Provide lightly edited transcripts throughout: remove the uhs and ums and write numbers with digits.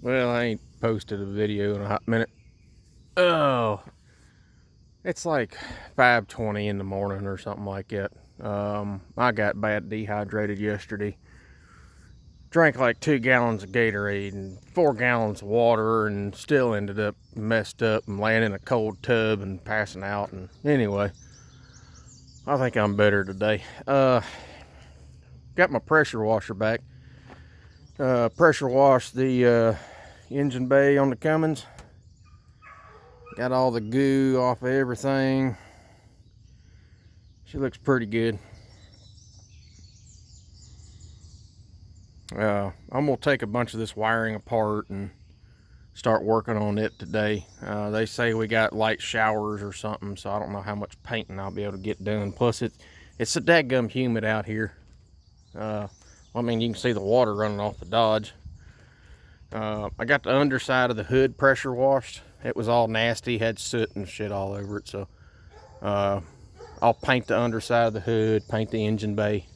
Well, I ain't posted a video in a hot minute. Oh, it's like 5:20 in the morning or something like that. I got bad dehydrated yesterday. Drank like 2 gallons of Gatorade and 4 gallons of water, and still ended up messed up and laying in a cold tub and passing out. And anyway, I think I'm better today. Got my pressure washer back. Pressure washed the engine bay on the Cummins. Got all the goo off of everything. She looks pretty good. I'm gonna take a bunch of this wiring apart and start working on it today. They say we got light showers or something, so I don't know how much painting I'll be able to get done. Plus it's so dadgum humid out here. I mean, you can see the water running off the Dodge. I got the underside of the hood pressure washed. It was all nasty, had soot and shit all over it, so I'll paint the underside of the hood, paint the engine bay.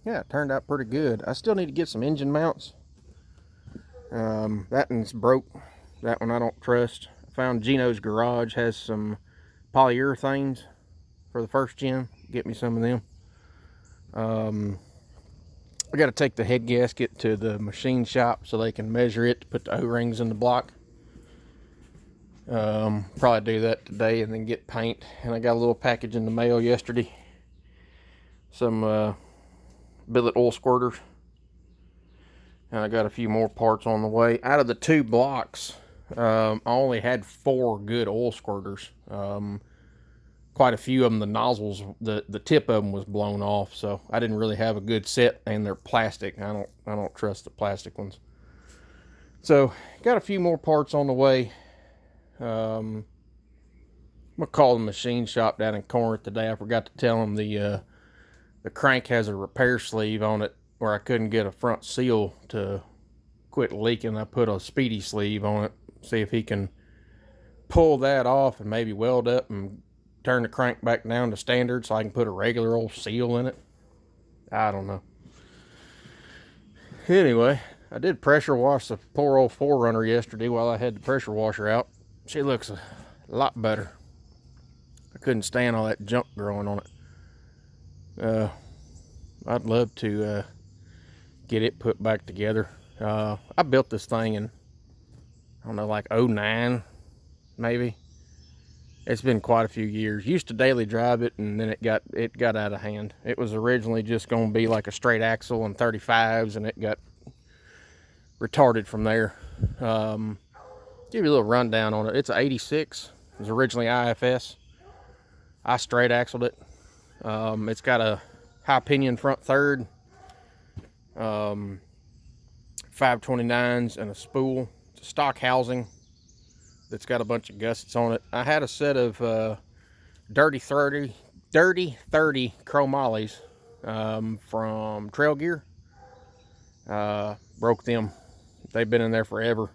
Yeah, it turned out pretty good. I still need to get some engine mounts. That one's broke. That one I don't trust. I found Gino's garage has some polyurethanes for the first gen. Get me some of them. I got to take the head gasket to the machine shop so they can measure it to put the O-rings in the block. Probably do that today and then get paint. And I got a little package in the mail yesterday. Some billet oil squirters. And I got a few more parts on the way. Out of the 2 blocks, I only had 4 good oil squirters. Quite a few of them, the nozzles, the tip of them was blown off, so I didn't really have a good set, and they're plastic. I don't trust the plastic ones. So got a few more parts on the way. I'm gonna call the machine shop down in Corinth today. I forgot to tell them the crank has a repair sleeve on it where I couldn't get a front seal to quit leaking. I put a speedy sleeve on it. See if he can pull that off and maybe weld up and turn the crank back down to standard so I can put a regular old seal in it. I don't know. Anyway, I did pressure wash the poor old 4runner yesterday while I had the pressure washer out. She looks a lot better. I couldn't stand all that junk growing on it. I'd love to get it put back together. I built this thing in, I don't know, like 09 maybe. It's been quite a few years. Used to daily drive it, and then it got out of hand. It was originally just going to be like a straight axle and 35s, and it got retarded from there. Give you a little rundown on it. It's an 86. It was originally IFS. I straight axled it. It's got a high pinion front third, 529s, and a spool. It's a stock housing that's got a bunch of gussets on it. I had a set of dirty 30 chromolyes from Trail Gear. Broke them. They've been in there forever.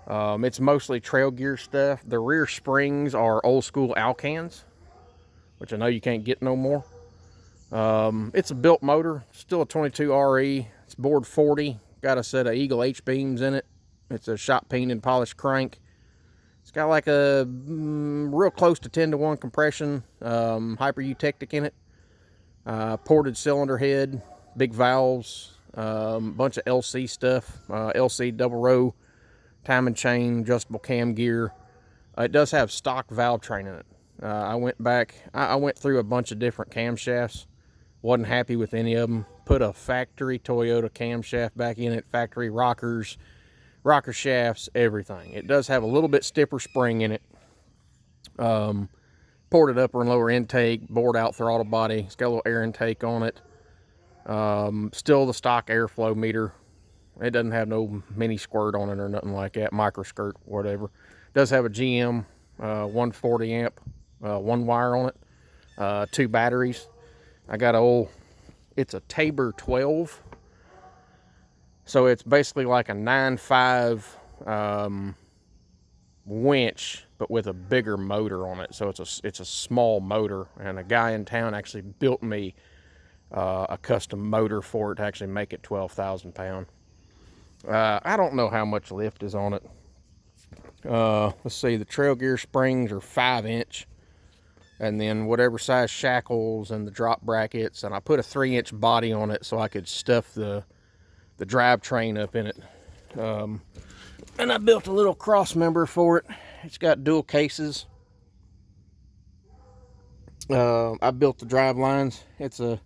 It's mostly Trail Gear stuff. The rear springs are old school Alcans, which I know you can't get no more. It's a built motor, still a 22 RE. It's bored 40. Got a set of Eagle H-beams in it. It's a shot peened and polished crank. It's got like a real close to 10-to-1 compression, hyper-eutectic in it. Ported cylinder head, big valves, bunch of LC stuff, LC double row, time and chain, adjustable cam gear. It does have stock valve train in it. I went through a bunch of different camshafts. Wasn't happy with any of them. Put a factory Toyota camshaft back in it, factory rockers, rocker shafts, everything. It does have a little bit stiffer spring in it. Ported upper and lower intake, bored out throttle body. It's got a little air intake on it. Still the stock airflow meter. It doesn't have no mini squirt on it or nothing like that, micro skirt, whatever. It does have a GM 140 amp, one wire on it, 2 batteries. I got it's a Tabor 12. So it's basically like a 9.5 winch, but with a bigger motor on it. So it's a small motor, and a guy in town actually built me a custom motor for it to actually make it 12,000 pound. I don't know how much lift is on it. Let's see, the trail gear springs are 5-inch, and then whatever size shackles and the drop brackets, and I put a 3-inch body on it so I could stuff the drivetrain up in it. And I built a little cross member for it. It's got dual cases. I built the drive lines. It's a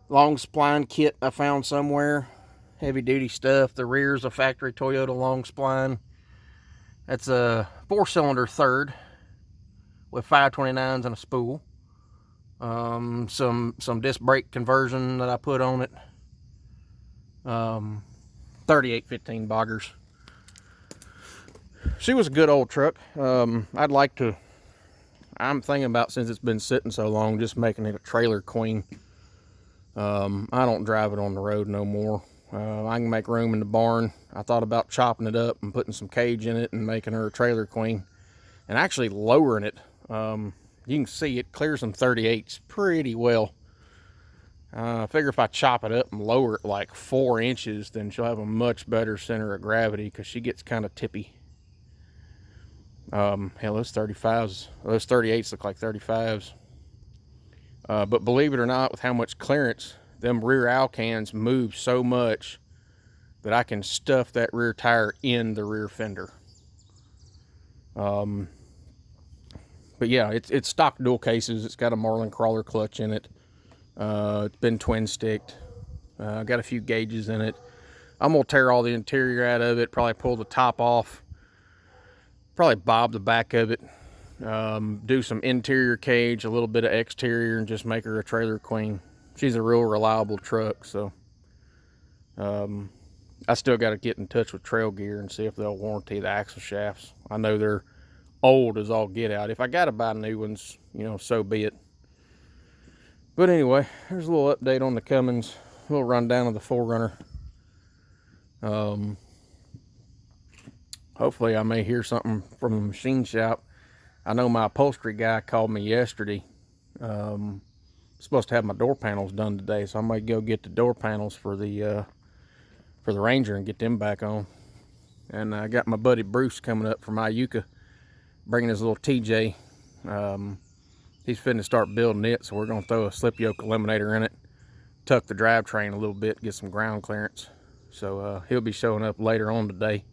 long spline kit I found somewhere. Heavy duty stuff. The rear's a factory Toyota long spline. That's a 4-cylinder third with 529s and a spool. Some disc brake conversion that I put on it. 3815 boggers. She was a good old truck. I'd like to, I'm thinking about, since it's been sitting so long, just making it a trailer queen. I don't drive it on the road no more. I can make room in the barn. I thought about chopping it up and putting some cage in it and making her a trailer queen, and actually lowering it. You can see it clears some 38s pretty well. I figure if I chop it up and lower it like 4 inches, then she'll have a much better center of gravity, because she gets kind of tippy. Hell, those 35s, those 38s look like 35s. But believe it or not, with how much clearance, them rear Alcans move so much that I can stuff that rear tire in the rear fender. But yeah, it's stock dual cases. It's got a Marlin crawler clutch in it. It's been twin sticked. Got a few gauges in it. I'm gonna tear all the interior out of it, probably pull the top off, probably bob the back of it, do some interior cage, a little bit of exterior, and just make her a trailer queen. She's a real reliable truck. So I still got to get in touch with Trail Gear and see if they'll warranty the axle shafts. I know they're old as all get out. If I got to buy new ones, you know, so be it. But anyway, there's a little update on the Cummins, a little rundown of the 4Runner. Hopefully I may hear something from the machine shop. I know my upholstery guy called me yesterday. Supposed to have my door panels done today, so I might go get the door panels for the Ranger and get them back on. And I got my buddy Bruce coming up from Iuka, bringing his little TJ. He's finna start building it, so we're gonna throw a slip yoke eliminator in it, tuck the drivetrain a little bit, get some ground clearance. So he'll be showing up later on today.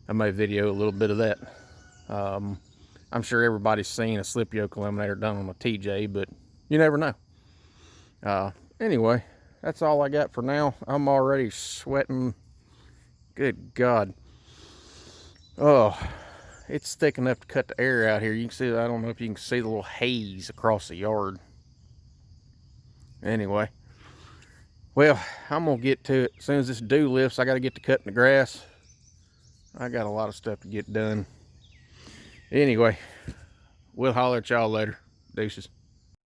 I may video a little bit of that. I'm sure everybody's seen a slip yoke eliminator done on a TJ, but you never know. Anyway, that's all I got for now. I'm already sweating. Good God. Oh, it's thick enough to cut the air out here. You can see, I don't know if you can see the little haze across the yard. Anyway, well, I'm gonna get to it. As soon as this dew lifts, I gotta get to cutting the grass. I got a lot of stuff to get done. Anyway, we'll holler at y'all later. Deuces.